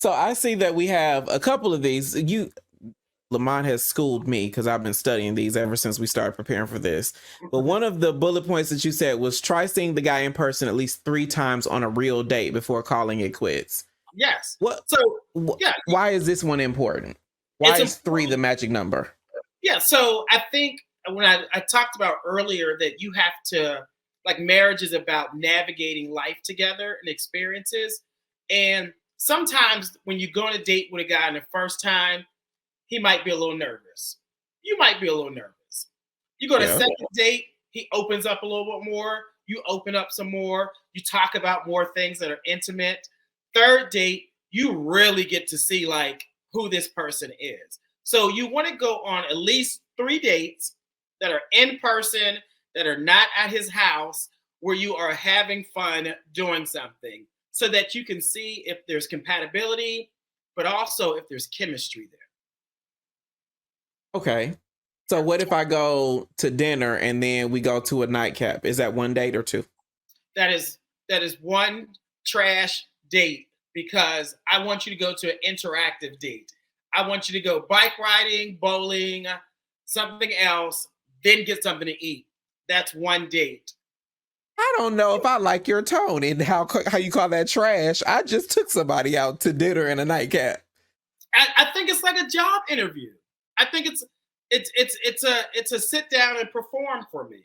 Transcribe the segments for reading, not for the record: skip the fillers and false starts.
So I see that we have a couple of these. Lamont has schooled me because I've been studying these ever since we started preparing for this. But one of the bullet points that you said was try seeing the guy in person at least 3 times on a real date before calling it quits. Yes. What? So yeah, Why is this one important? Why it's is 3 the important. magic number? Yeah. So I think when I talked about earlier that you have to, like, marriage is about navigating life together and experiences. And sometimes when you go on a date with a guy in the first time, he might be a little nervous. You might be a little nervous. You go to Yeah. second date, he opens up a little bit more. You open up some more. You talk about more things that are intimate. Third date, you really get to see like who this person is. So you want to go on at least 3 dates that are in person, that are not at his house, where you are having fun doing something so that you can see if there's compatibility, but also if there's chemistry there. Okay. So what if I go to dinner and then we go to a nightcap? Is that one date or 2? That is one trash date because I want you to go to an interactive date. I want you to go bike riding, bowling, something else, then get something to eat. That's one date. I don't know if I like your tone and how you call that trash. I just took somebody out to dinner and a nightcap. I think it's like a job interview. I think it's a sit down and perform for me.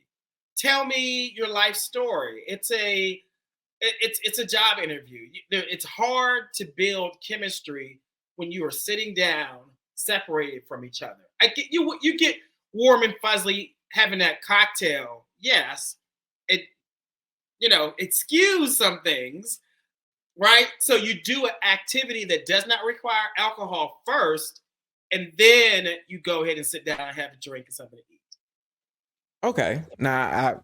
Tell me your life story. It's a job interview. It's hard to build chemistry when you are sitting down, separated from each other. I get you. You get warm and fuzzy having that cocktail. Yes, it it skews some things, right? So you do an activity that does not require alcohol first, and then you go ahead and sit down and have a drink and something to eat. Okay. Now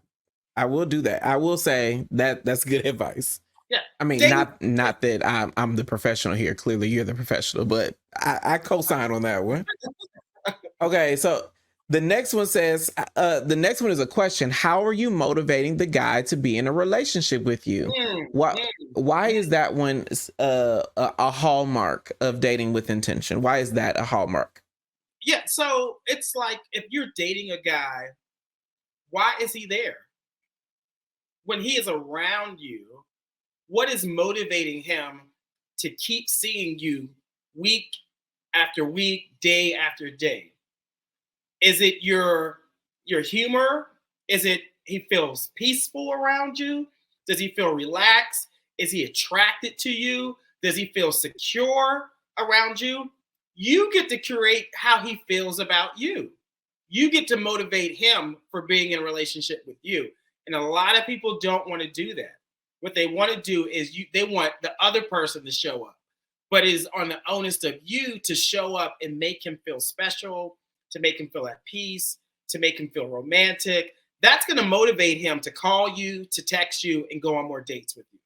I will do that. I will say that that's good advice. Yeah, I mean, dating. not that I'm the professional here. Clearly, you're the professional, but I co-sign on that one. Okay, so the next one is a question. How are you motivating the guy to be in a relationship with you? Mm, What mm, why mm. is that one a hallmark of dating with intention? Why is that a hallmark? Yeah, so it's like if you're dating a guy, why is he there? When he is around you, what is motivating him to keep seeing you week after week, day after day? Is it your humor? Is it he feels peaceful around you? Does he feel relaxed? Is he attracted to you? Does he feel secure around you? You get to curate how he feels about you. You get to motivate him for being in a relationship with you. And a lot of people don't want to do that. What they want to do is they want the other person to show up, but it is on the onus of you to show up and make him feel special, to make him feel at peace, to make him feel romantic. That's going to motivate him to call you, to text you, and go on more dates with you.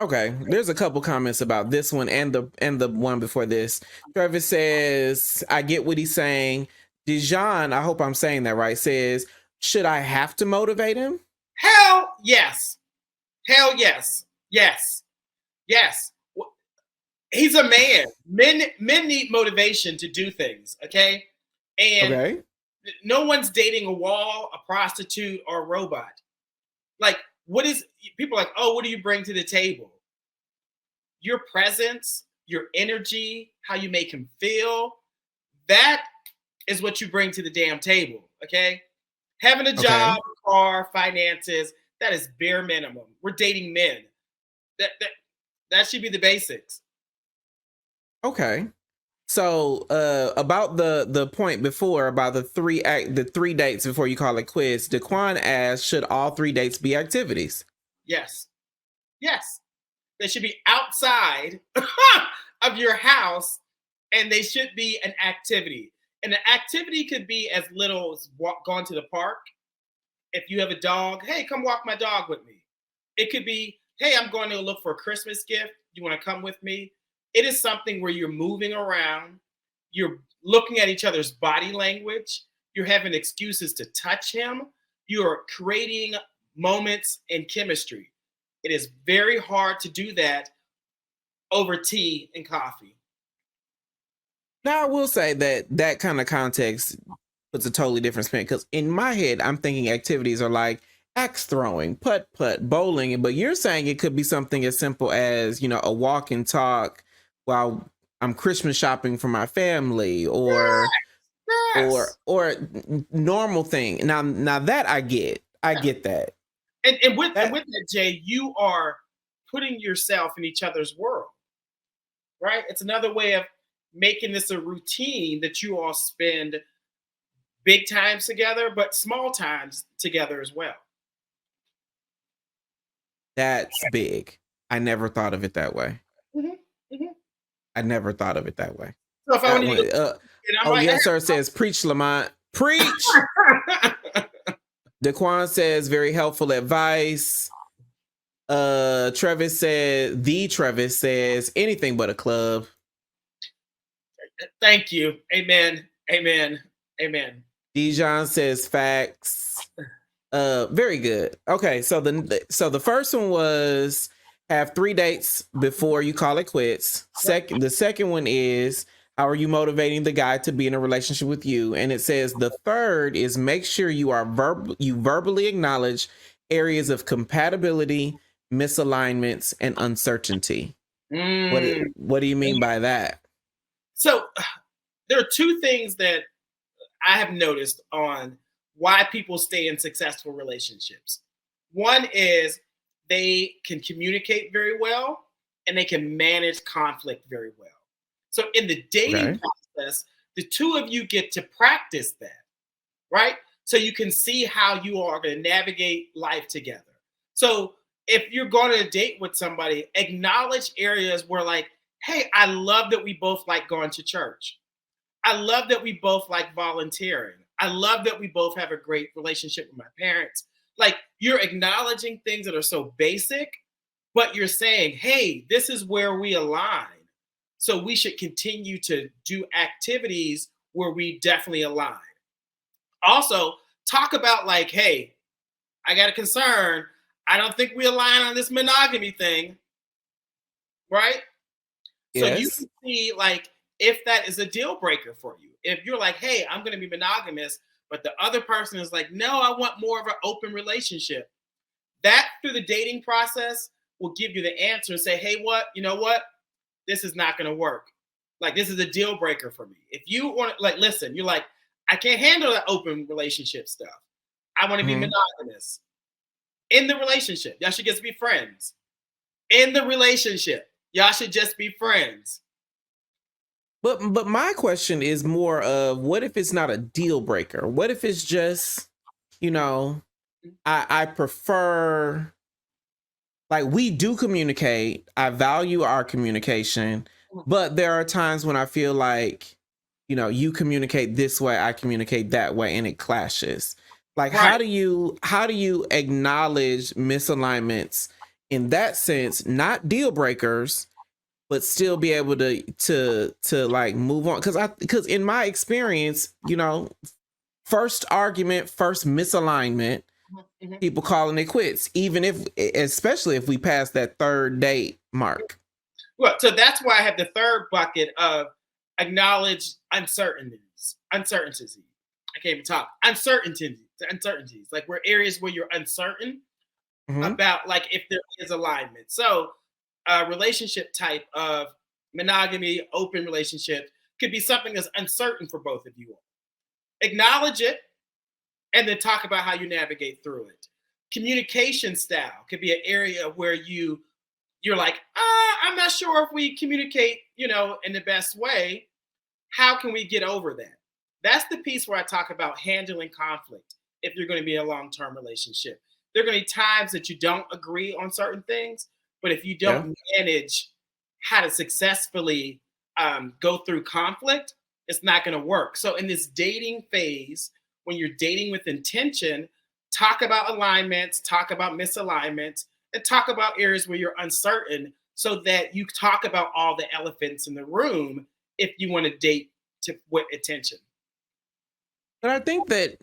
Okay, there's a couple comments about this one and the one before this. Travis says, "I get what he's saying." Dijon, I hope I'm saying that right, says, "Should I have to motivate him?" Hell yes. Hell yes. Yes. Yes. He's a man. Men need motivation to do things, okay? And Okay. no one's dating a wall, a prostitute, or a robot. Like, what is people are like, oh, what do you bring to the table? Your presence, your energy, how you make him feel. That is what you bring to the damn table. Okay. Having a Okay. job, car, finances, that is bare minimum. We're dating men. That should be the basics. Okay. So, about the point before about the 3 dates before you call it quits, Daquan asked, "Should all 3 dates be activities?" Yes. Yes. They should be outside of your house, and they should be an activity. And the activity could be as little as going to the park. If you have a dog, hey, come walk my dog with me. It could be, hey, I'm going to look for a Christmas gift. You want to come with me? It is something where you're moving around, you're looking at each other's body language, you're having excuses to touch him, you're creating moments in chemistry. It is very hard to do that over tea and coffee. Now I will say that that kind of context puts a totally different spin, because in my head I'm thinking activities are like axe throwing, putt putt, bowling, but you're saying it could be something as simple as, a walk and talk while I'm Christmas shopping for my family, Yes. or normal thing. Now that I get that. And with That that, Jay, you are putting yourself in each other's world, right? It's another way of making this a routine that you all spend big times together, but small times together as well. that's big. I never thought of it that way. Hmm. Hmm. I never thought of it that way. So if I That need to go, one, and I'm oh like, yes, sir. Says preach, Lamont. Preach. hey. Daquan says very helpful advice. Travis says anything but a club. Thank you. Amen. Amen. Amen. Dijon says facts. Very good. Okay, so the first one was have 3 dates before you call it quits. The second one is how are you motivating the guy to be in a relationship with you? And it says the third is make sure you verbally acknowledge areas of compatibility, misalignments, and uncertainty. Mm. What do you mean by that? So there are two things that I have noticed on why people stay in successful relationships. One is they can communicate very well and they can manage conflict very well. So in the dating Okay. process, the two of you get to practice that, right? So you can see how you are going to navigate life together. So if you're going on a date with somebody, acknowledge areas where, like, hey, I love that we both like going to church. I love that we both like volunteering. I love that we both have a great relationship with my parents. Like, you're acknowledging things that are so basic, but you're saying, hey, this is where we align. So we should continue to do activities where we definitely align. Also, talk about, like, hey, I got a concern. I don't think we align on this monogamy thing, right? So you Yes. can see, like, if that is a deal breaker for you. If you're like, hey, I'm going to be monogamous, but the other person is like, no, I want more of an open relationship. That through the dating process will give you the answer and say, hey, what? You know what? This is not going to work. Like, this is a deal breaker for me. If you want to, like, listen, you're like, I can't handle that open relationship stuff. I want to be Mhm. monogamous. In the relationship, y'all should just be friends. In the relationship, y'all should just be friends. But my question is more of what if it's not a deal breaker? What if it's just, you know, I prefer, like, we do communicate. I value our communication, but there are times when I feel like, you communicate this way, I communicate that way, and it clashes. Like, Right. how do you acknowledge misalignments in that sense, not deal breakers, but still be able to like move on? Because in my experience, first argument, first misalignment, Mhm. people calling it quits, even if, especially if we pass that third date mark. Well, so that's why I have the third bucket of acknowledge uncertainties. Uncertainties. I can't even talk. Uncertainties. Uncertainties. Like, where areas where you're uncertain Hmm. about, like, if there is alignment. So a relationship type of monogamy, open relationship could be something that's uncertain for both of you. Acknowledge it and then talk about how you navigate through it. Communication style could be an area where you're like, I'm not sure if we communicate, in the best way. How can we get over that? That's the piece where I talk about handling conflict. If you're going to be in a long-term relationship, there are going to be times that you don't agree on certain things, but if you Yeah. don't manage how to successfully go through conflict, it's not going to work. So in this dating phase, when you're dating with intention, talk about alignments, talk about misalignments, and talk about areas where you're uncertain, so that you talk about all the elephants in the room if you want to date with attention. But I think that,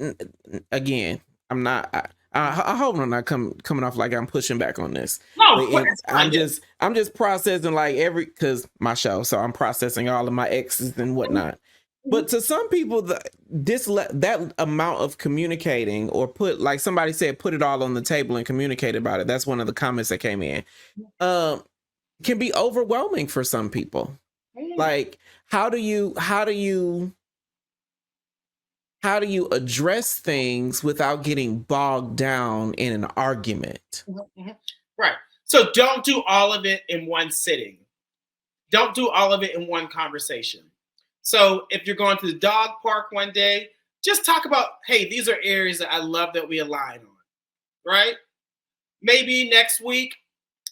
again, I'm not. I hope I'm not coming off like I'm pushing back on this. No, But of course, it's fine. I'm just processing like because my show, so I'm processing all of my exes and whatnot. But to some people, that amount of communicating, or like somebody said, put it all on the table and communicate about it. That's one of the comments that came in. Can be overwhelming for some people. Like, how do you address things without getting bogged down in an argument? Right. So don't do all of it in one sitting. Don't do all of it in one conversation. So if you're going to the dog park one day, just talk about, hey, these are areas that I love that we align on, right? Maybe next week,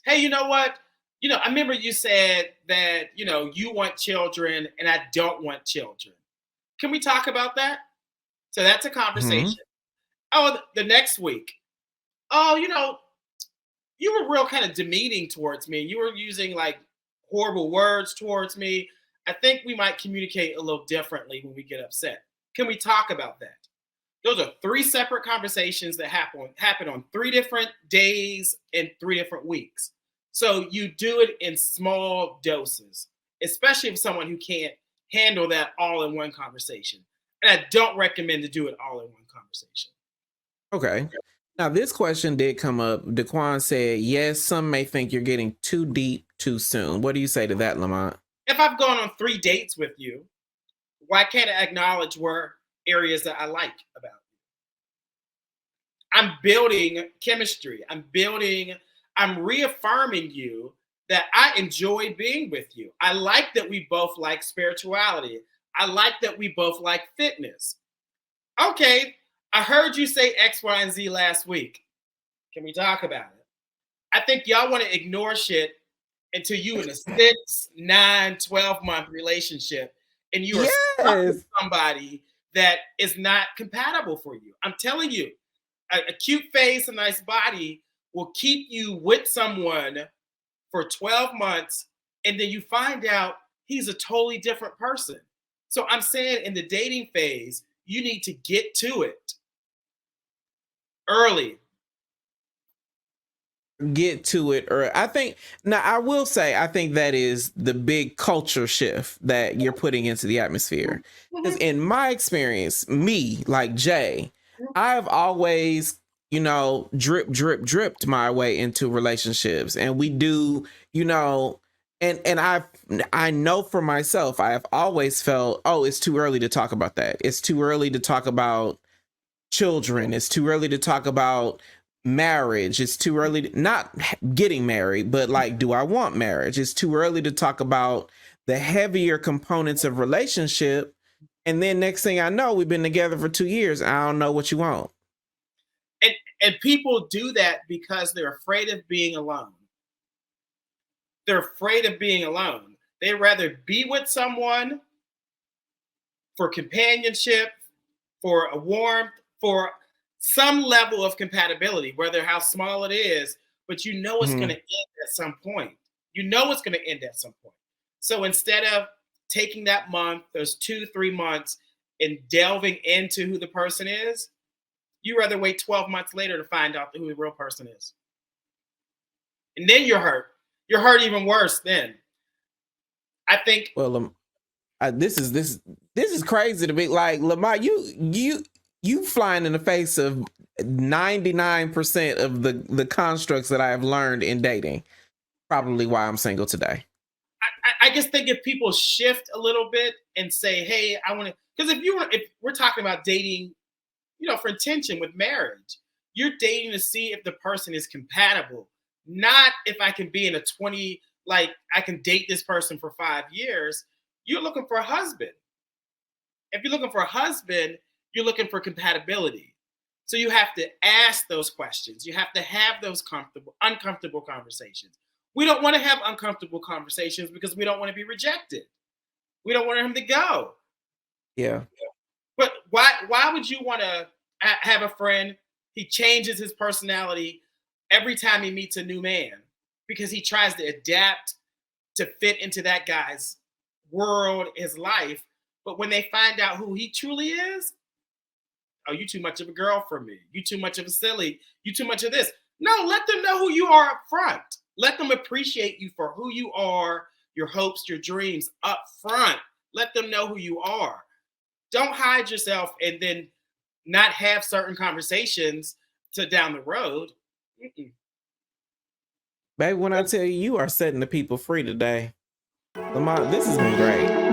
hey, you know what? I remember you said that, you want children and I don't want children. Can we talk about that? So that's a conversation. Oh, the next week, oh, you were real kind of demeaning towards me. You were using like horrible words towards me. I think we might communicate a little differently when we get upset. Can we talk about that? Those are 3 separate conversations that happen on 3 different days and 3 different weeks. So you do it in small doses, especially if someone who can't handle that all in one conversation. And I don't recommend to do it all in one conversation. Okay. Now, this question did come up. Daquan said, yes, some may think you're getting too deep too soon. What do you say to that, Lamont? If I've gone on 3 dates with you, why can't I acknowledge where areas that I like about you? I'm building chemistry. I'm reaffirming you that I enjoy being with you. I like that we both like spirituality. I like that we both like fitness. Okay, I heard you say X, Y, and Z last week. Can we talk about it? I think y'all want to ignore shit until you in a 6, 9, 12-month relationship and you are stuck with somebody that is not compatible for you. I'm telling you, a cute face, a nice body will keep you with someone for 12 months, and then you find out he's a totally different person. So I'm saying in the dating phase, you need to get to it early. Get to it, or I think now I will say I think that is the big culture shift that you're putting into the atmosphere. Because in my experience, me, like Jay, I've always, dripped my way into relationships, and we do, and I know for myself, I have always felt, oh, it's too early to talk about that. It's too early to talk about children. It's too early to talk about marriage. It's too early to, not getting married, but like, do I want marriage? It's too early to talk about the heavier components of relationship. And then next thing I know, we've been together for 2 years. I don't know what you want. And people do that because they're afraid of being alone. They're afraid of being alone. They'd rather be with someone for companionship, for a warmth, for some level of compatibility, whether how small it is, but you know it's going to end at some point. You know it's going to end at some point. So instead of taking that month, those 2-3 months, and delving into who the person is, you rather wait 12 months later to find out who the real person is. And then you're hurt. You're hurt even worse then. I think. Well, this is crazy to be like, Lamar, you flying in the face of 99% of the constructs that I have learned in dating. Probably why I'm single today. I just think if people shift a little bit and say, hey, I want to, because if we're talking about dating, for intention with marriage, you're dating to see if the person is compatible, not if I can be in a 20, like I can date this person for 5 years. You're looking for a husband. If you're looking for a husband, you're looking for compatibility. So you have to ask those questions. You have to have those uncomfortable conversations. We don't want to have uncomfortable conversations because we don't want to be rejected. We don't want him to go. Yeah. But why would you want to have a friend? He changes his personality every time he meets a new man because he tries to adapt to fit into that guy's world, his life. But when they find out who he truly is, oh, you too much of a girl for me. You too much of a silly. You too much of this. No, let them know who you are up front. Let them appreciate you for who you are, your hopes, your dreams up front. Let them know who you are. Don't hide yourself and then not have certain conversations to down the road. Mm-mm. Baby, when I tell you, you are setting the people free today. Lamont, this has been great.